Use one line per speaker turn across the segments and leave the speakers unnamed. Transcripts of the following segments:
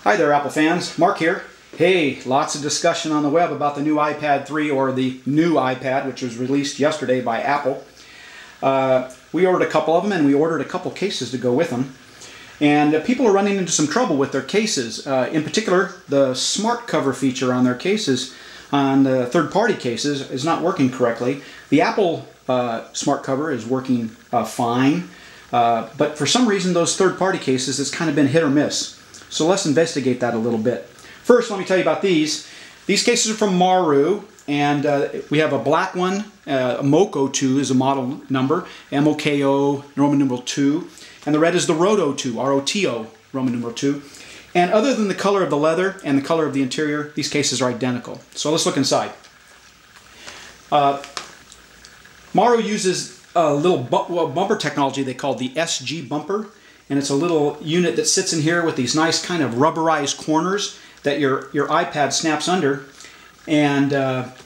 Hi there, Apple fans. Mark here. Hey, lots of discussion on the web about the new iPad 3 or the new iPad, which was released yesterday by Apple. We ordered a couple of them and we ordered a couple cases to go with them. And people are running into some trouble with their cases. In particular, the SmartCover feature on their cases, on the third-party cases, is not working correctly. The Apple SmartCover is working fine, but for some reason those third-party cases, it's kind of been hit or miss. So let's investigate that a little bit. First, let me tell you about these. These cases are from Maru, and we have a black one. MOCO 2 is a model number, MOKO, Roman numeral 2, and the red is the Roto 2, R-O-T-O, Roman numeral 2. And other than the color of the leather and the color of the interior, these cases are identical. So let's look inside. Maru uses a little bumper technology they call the SG bumper. And it's a little unit that sits in here with these nice kind of rubberized corners that your iPad snaps under. And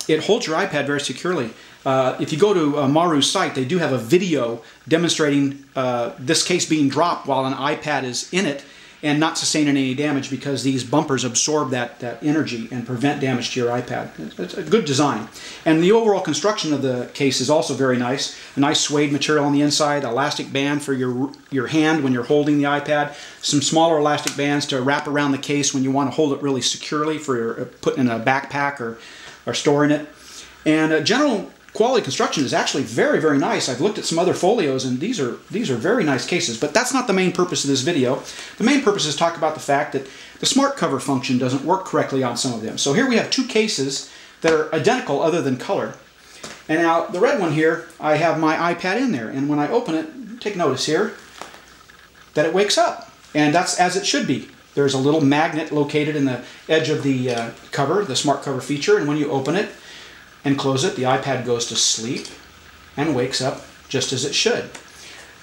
it holds your iPad very securely. If you go to Maru's site, they do have a video demonstrating this case being dropped while an iPad is in it and not sustaining any damage because these bumpers absorb that energy and prevent damage to your iPad. It's a good design. And the overall construction of the case is also very nice. A nice suede material on the inside, elastic band for your hand when you're holding the iPad, some smaller elastic bands to wrap around the case when you want to hold it really securely for putting in a backpack or storing it. And general quality construction is actually very, very nice. I've looked at some other folios and these are very nice cases, but that's not the main purpose of this video. The main purpose is to talk about the fact that the SmartCover function doesn't work correctly on some of them. So here we have two cases that are identical other than color. And now the red one here, I have my iPad in there, and when I open it, take notice here that it wakes up, and that's as it should be. There's a little magnet located in the edge of the cover, the SmartCover feature, and when you open it and close it, the iPad goes to sleep and wakes up just as it should.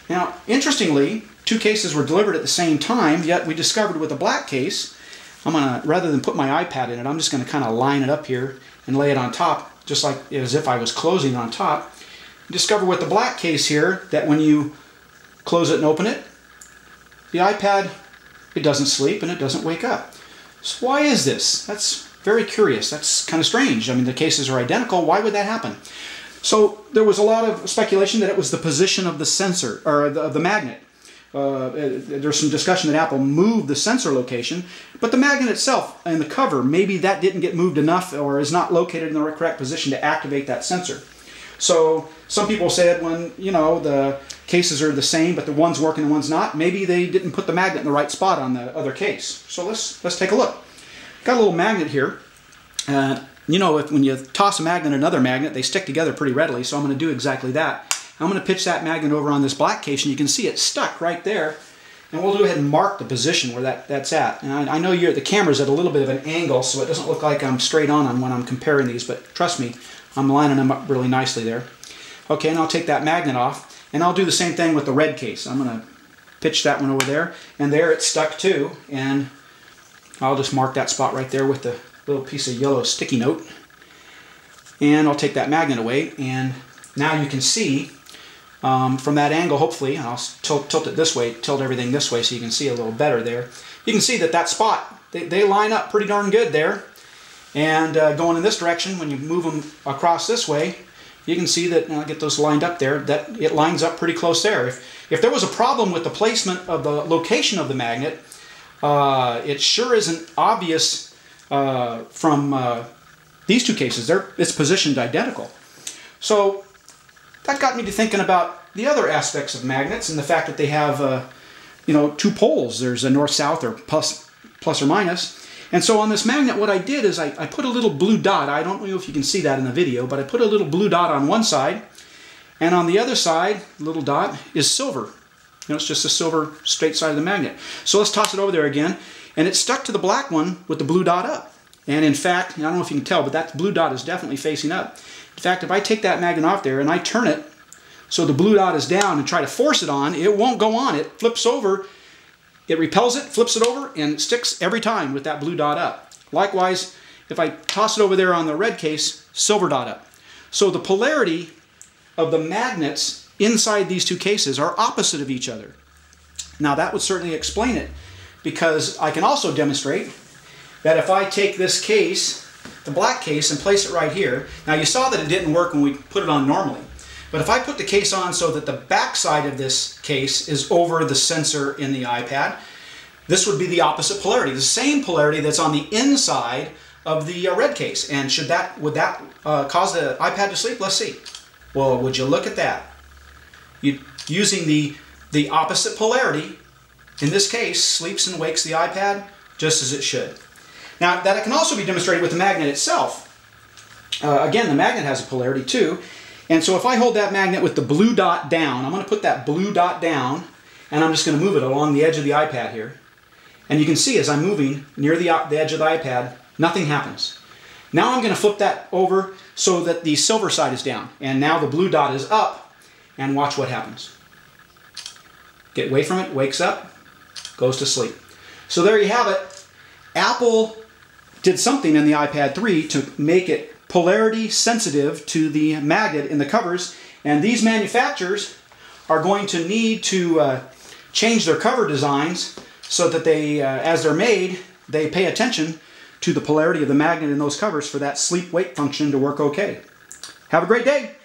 Now, interestingly, two cases were delivered at the same time, yet we discovered with the black case, rather than put my iPad in it, I'm just going to kind of line it up here and lay it on top, just like as if I was closing on top. Discover with the black case here that when you close it and open it, the iPad, it doesn't sleep and it doesn't wake up. So why is this? That's very curious. That's kind of strange. I mean, the cases are identical. Why would that happen? So there was a lot of speculation that it was the position of the sensor, or the magnet. There's some discussion that Apple moved the sensor location, but the magnet itself and the cover, maybe that didn't get moved enough or is not located in the correct position to activate that sensor. So some people said when, you know, the cases are the same, but the one's working and one's not, maybe they didn't put the magnet in the right spot on the other case. So let's take a look. Got a little magnet here. You know, when you toss a magnet and another magnet, they stick together pretty readily, so I'm going to do exactly that. I'm going to pitch that magnet over on this black case, and you can see it's stuck right there. And we'll go ahead and mark the position where that's at. And I know the camera's at a little bit of an angle, so it doesn't look like I'm straight on when I'm comparing these, but trust me, I'm lining them up really nicely there. Okay, and I'll take that magnet off, and I'll do the same thing with the red case. I'm going to pitch that one over there, and there it's stuck too, and I'll just mark that spot right there with the little piece of yellow sticky note. And I'll take that magnet away, and now you can see from that angle, hopefully, and I'll tilt it this way, tilt everything this way so you can see a little better there. You can see that spot, they line up pretty darn good there. And going in this direction, when you move them across this way, you can see that, I'll get those lined up there, that it lines up pretty close there. If there was a problem with the placement of the location of the magnet, it sure isn't obvious from these two cases. It's positioned identical. So that got me to thinking about the other aspects of magnets and the fact that they have you know, two poles. There's a north-south or plus or minus. And so on this magnet, what I did is I put a little blue dot. I don't know if you can see that in the video, but I put a little blue dot on one side, and on the other side, little dot is silver. You know, it's just a silver straight side of the magnet. So let's toss it over there again, and it's stuck to the black one with the blue dot up. And in fact, I don't know if you can tell, but that blue dot is definitely facing up. In fact, if I take that magnet off there and I turn it so the blue dot is down and try to force it on, it won't go on. It flips over, it repels it, flips it over, and it sticks every time with that blue dot up. Likewise, if I toss it over there on the red case, silver dot up. So the polarity of the magnets inside these two cases are opposite of each other. Now that would certainly explain it. because I can also demonstrate that if I take this case, the black case, and place it right here. Now you saw that it didn't work when we put it on normally. But if I put the case on so that the back side of this case is over the sensor in the iPad, this would be the opposite polarity, the same polarity that's on the inside of the red case. And would that cause the iPad to sleep? Let's see. Well, would you look at that? Using the opposite polarity, in this case, sleeps and wakes the iPad just as it should. Now, that can also be demonstrated with the magnet itself. Again, the magnet has a polarity too. And so if I hold that magnet with the blue dot down, I'm going to put that blue dot down, and I'm just going to move it along the edge of the iPad here. And you can see as I'm moving near the edge of the iPad, nothing happens. Now I'm going to flip that over so that the silver side is down. And now the blue dot is up, and watch what happens. Get away from it, wakes up, goes to sleep. So there you have it. Apple did something in the iPad 3 to make it polarity sensitive to the magnet in the covers, and these manufacturers are going to need to change their cover designs so that they, as they're made, they pay attention to the polarity of the magnet in those covers for that sleep-wake function to work okay. Have a great day!